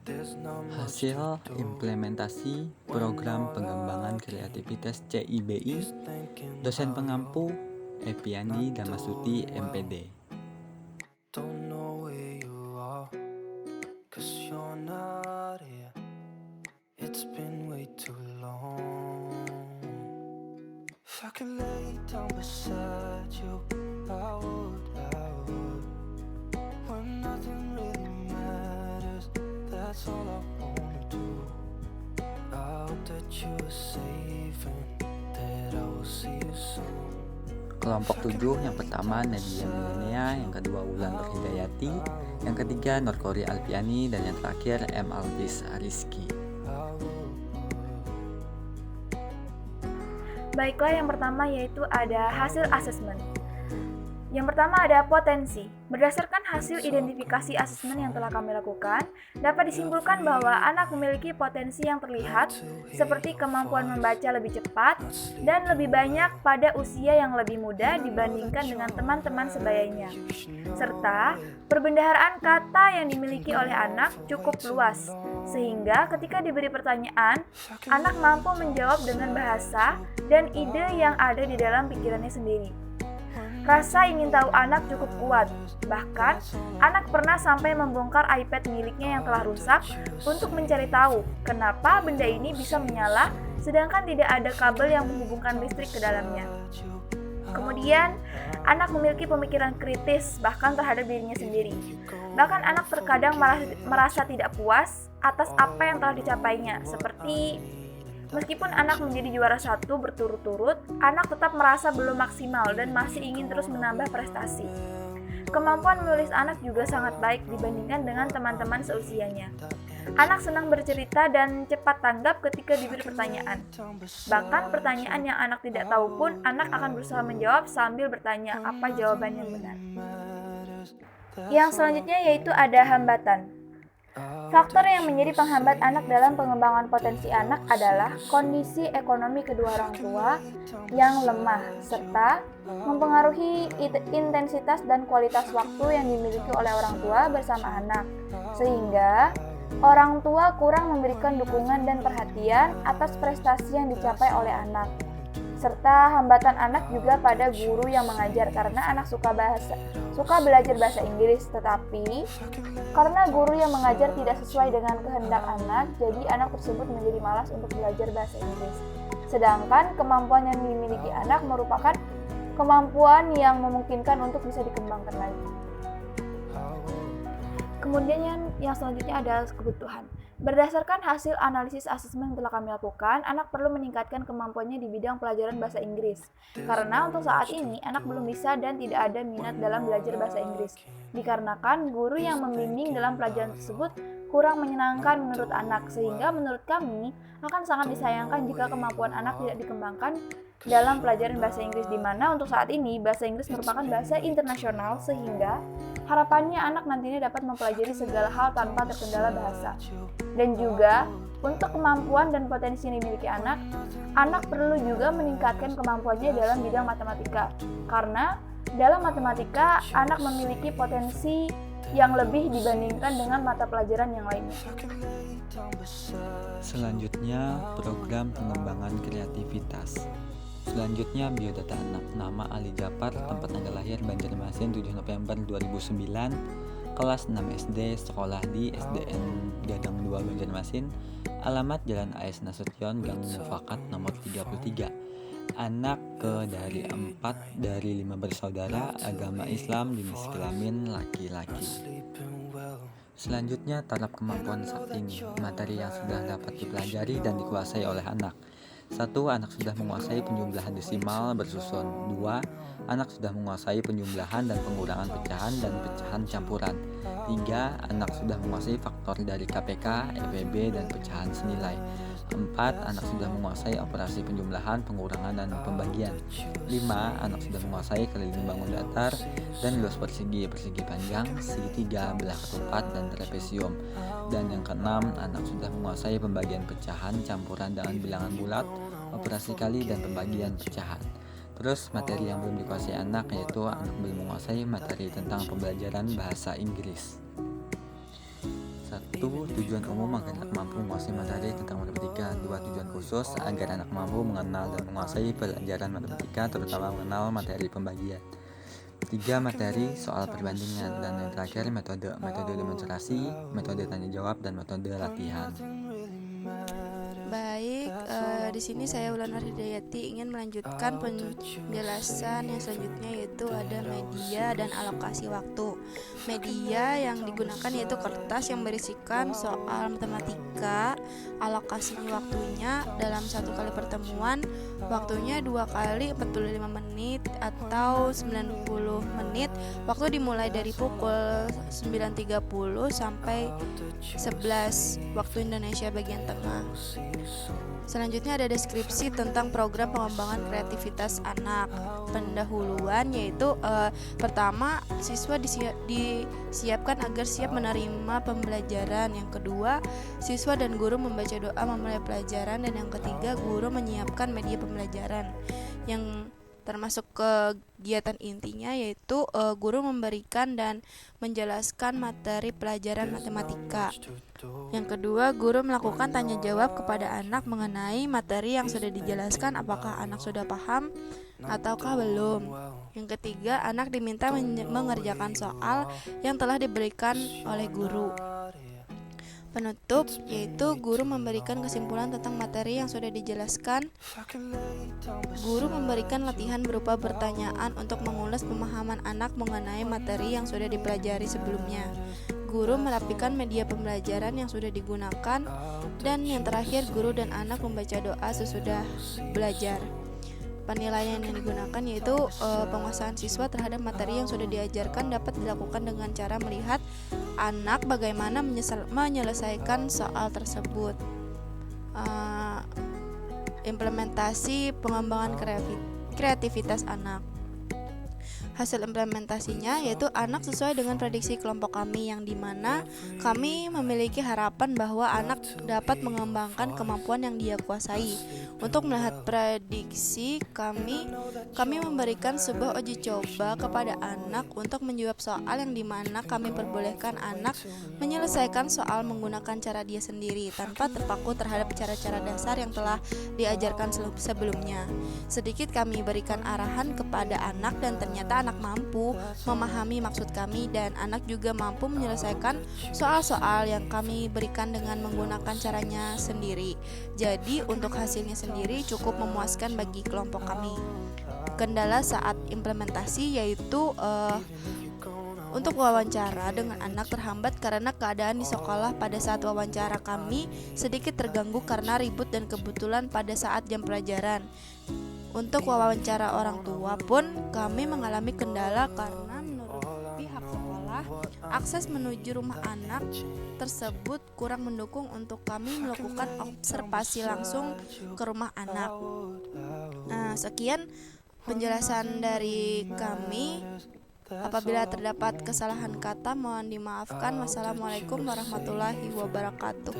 Hasil implementasi program pengembangan kreativitas CIBI, dosen pengampu Epiani Damasuti MPD. Don't know where you are, 'cause you're not here. It's been way too long. If I could lay down beside you, I would. When nothing really matters, that's all I wanna do. I hope that you are safe and that I will see you soon. Kelompok 7 yang pertama Nadia Milenia, yang kedua Wulan Hidayati, yang ketiga Norkori Alpiani, dan yang terakhir M. Alvis Ariski. Baiklah, yang pertama yaitu ada hasil asesmen. Yang pertama ada potensi. Berdasarkan hasil identifikasi asesmen yang telah kami lakukan, dapat disimpulkan bahwa anak memiliki potensi yang terlihat seperti kemampuan membaca lebih cepat dan lebih banyak pada usia yang lebih muda dibandingkan dengan teman-teman sebayanya. Serta perbendaharaan kata yang dimiliki oleh anak cukup luas, sehingga ketika diberi pertanyaan, anak mampu menjawab dengan bahasa dan ide yang ada di dalam pikirannya sendiri. Rasa ingin tahu anak cukup kuat, bahkan anak pernah sampai membongkar iPad miliknya yang telah rusak untuk mencari tahu kenapa benda ini bisa menyala sedangkan tidak ada kabel yang menghubungkan listrik ke dalamnya. Kemudian, anak memiliki pemikiran kritis bahkan terhadap dirinya sendiri. Bahkan anak terkadang merasa tidak puas atas apa yang telah dicapainya, seperti meskipun anak menjadi juara 1 berturut-turut, anak tetap merasa belum maksimal dan masih ingin terus menambah prestasi. Kemampuan menulis anak juga sangat baik dibandingkan dengan teman-teman seusianya. Anak senang bercerita dan cepat tanggap ketika diberi pertanyaan. Bahkan pertanyaan yang anak tidak tahu pun, anak akan berusaha menjawab sambil bertanya apa jawaban yang benar. Yang selanjutnya yaitu ada hambatan. Faktor yang menjadi penghambat anak dalam pengembangan potensi anak adalah kondisi ekonomi kedua orang tua yang lemah, serta mempengaruhi intensitas dan kualitas waktu yang dimiliki oleh orang tua bersama anak, sehingga orang tua kurang memberikan dukungan dan perhatian atas prestasi yang dicapai oleh anak. Serta hambatan anak juga pada guru yang mengajar karena anak suka belajar bahasa Inggris, tetapi karena guru yang mengajar tidak sesuai dengan kehendak anak, jadi anak tersebut menjadi malas untuk belajar bahasa Inggris. Sedangkan kemampuan yang dimiliki anak merupakan kemampuan yang memungkinkan untuk bisa dikembangkan lagi. Kemudian yang selanjutnya adalah kebutuhan. Berdasarkan hasil analisis asesmen yang telah kami lakukan, anak perlu meningkatkan kemampuannya di bidang pelajaran bahasa Inggris. Karena untuk saat ini, anak belum bisa dan tidak ada minat dalam belajar bahasa Inggris. Dikarenakan guru yang membimbing dalam pelajaran tersebut kurang menyenangkan menurut anak, sehingga menurut kami akan sangat disayangkan jika kemampuan anak tidak dikembangkan dalam pelajaran bahasa Inggris, di mana untuk saat ini bahasa Inggris merupakan bahasa internasional, sehingga harapannya anak nantinya dapat mempelajari segala hal tanpa terkendala bahasa. Dan juga untuk kemampuan dan potensi yang dimiliki anak perlu juga meningkatkan kemampuannya dalam bidang matematika. Karena dalam matematika, anak memiliki potensi yang lebih dibandingkan dengan mata pelajaran yang lainnya. Selanjutnya, program pengembangan kreativitas. Selanjutnya, biodata anak. Nama Ali Japar, tempat tanggal lahir Banjarmasin 7 November 2009, kelas 6 SD, sekolah di SDN Gadang 2 Banjarmasin, alamat Jalan AS Nasution, Gang Mufakat nomor 33. Anak ke dari 4 dari 5 bersaudara, agama Islam, jenis kelamin laki-laki. Selanjutnya, taraf kemampuan saat ini. Materi yang sudah dapat dipelajari dan dikuasai oleh anak. 1. Anak sudah menguasai penjumlahan desimal bersusun. 2. Anak sudah menguasai penjumlahan dan pengurangan pecahan dan pecahan campuran. 3. Anak sudah menguasai faktor dari KPK, EPB, dan pecahan senilai. 4. Anak sudah menguasai operasi penjumlahan, pengurangan, dan pembagian. 5. Anak sudah menguasai keliling bangun datar dan luas persegi, persegi panjang, segitiga, belah ketupat, dan trapesium. Dan yang keenam, anak sudah menguasai pembagian pecahan, campuran dengan bilangan bulat, operasi kali, dan pembagian pecahan. Terus materi yang belum dikuasai anak yaitu anak belum menguasai materi tentang pembelajaran bahasa Inggris. 1. Tujuan umum agar anak mampu menguasai materi tentang matematika. 2. Tujuan khusus agar anak mampu mengenal dan menguasai pelajaran matematika, terutama mengenal materi pembagian. 3. Materi soal perbandingan. Dan yang terakhir, metode demonstrasi, metode tanya jawab, dan metode latihan. Baik, di sini saya Wulandar Hidayati ingin melanjutkan penjelasan yang selanjutnya, yaitu ada media dan alokasi waktu. Media yang digunakan yaitu kertas yang berisikan soal matematika. Alokasinya waktunya dalam satu kali pertemuan, waktunya 2 kali 45 menit atau 90 menit. Waktu dimulai dari pukul 9.30 sampai 11 waktu Indonesia bagian tengah. Selanjutnya ada deskripsi tentang program pengembangan kreativitas anak. Pendahuluan yaitu pertama, siswa disiapkan agar siap menerima pembelajaran. Yang kedua, siswa dan guru membaca doa memulai pelajaran. Dan yang ketiga, guru menyiapkan media pembelajaran. Yang termasuk kegiatan intinya yaitu guru memberikan dan menjelaskan materi pelajaran matematika. Yang kedua, guru melakukan tanya jawab kepada anak mengenai materi yang sudah dijelaskan, apakah anak sudah paham ataukah belum. Yang ketiga, anak diminta mengerjakan soal yang telah diberikan oleh guru. Penutup yaitu guru memberikan kesimpulan tentang materi yang sudah dijelaskan. Guru memberikan latihan berupa pertanyaan untuk mengulas pemahaman anak mengenai materi yang sudah dipelajari sebelumnya. Guru merapikan media pembelajaran yang sudah digunakan. Dan yang terakhir, guru dan anak membaca doa sesudah belajar. Penilaian yang digunakan yaitu penguasaan siswa terhadap materi yang sudah diajarkan dapat dilakukan dengan cara melihat anak bagaimana menyelesaikan soal tersebut. Implementasi pengembangan kreativitas anak. Hasil implementasinya yaitu anak sesuai dengan prediksi kelompok kami, yang dimana kami memiliki harapan bahwa anak dapat mengembangkan kemampuan yang dia kuasai. Untuk melihat prediksi kami memberikan sebuah uji coba kepada anak untuk menjawab soal, yang dimana kami perbolehkan anak menyelesaikan soal menggunakan cara dia sendiri tanpa terpaku terhadap cara-cara dasar yang telah diajarkan sebelumnya. Sedikit kami berikan arahan kepada anak dan ternyata anak mampu memahami maksud kami, dan anak juga mampu menyelesaikan soal-soal yang kami berikan dengan menggunakan caranya sendiri. Jadi untuk hasilnya sendiri cukup memuaskan bagi kelompok kami. Kendala saat implementasi yaitu untuk wawancara dengan anak terhambat karena keadaan di sekolah pada saat wawancara kami sedikit terganggu karena ribut dan kebetulan pada saat jam pelajaran. Untuk wawancara orang tua pun kami mengalami kendala karena menurut pihak sekolah, akses menuju rumah anak tersebut kurang mendukung untuk kami melakukan observasi langsung ke rumah anak. Sekian penjelasan dari kami. Apabila terdapat kesalahan kata mohon dimaafkan. Wassalamualaikum warahmatullahi wabarakatuh.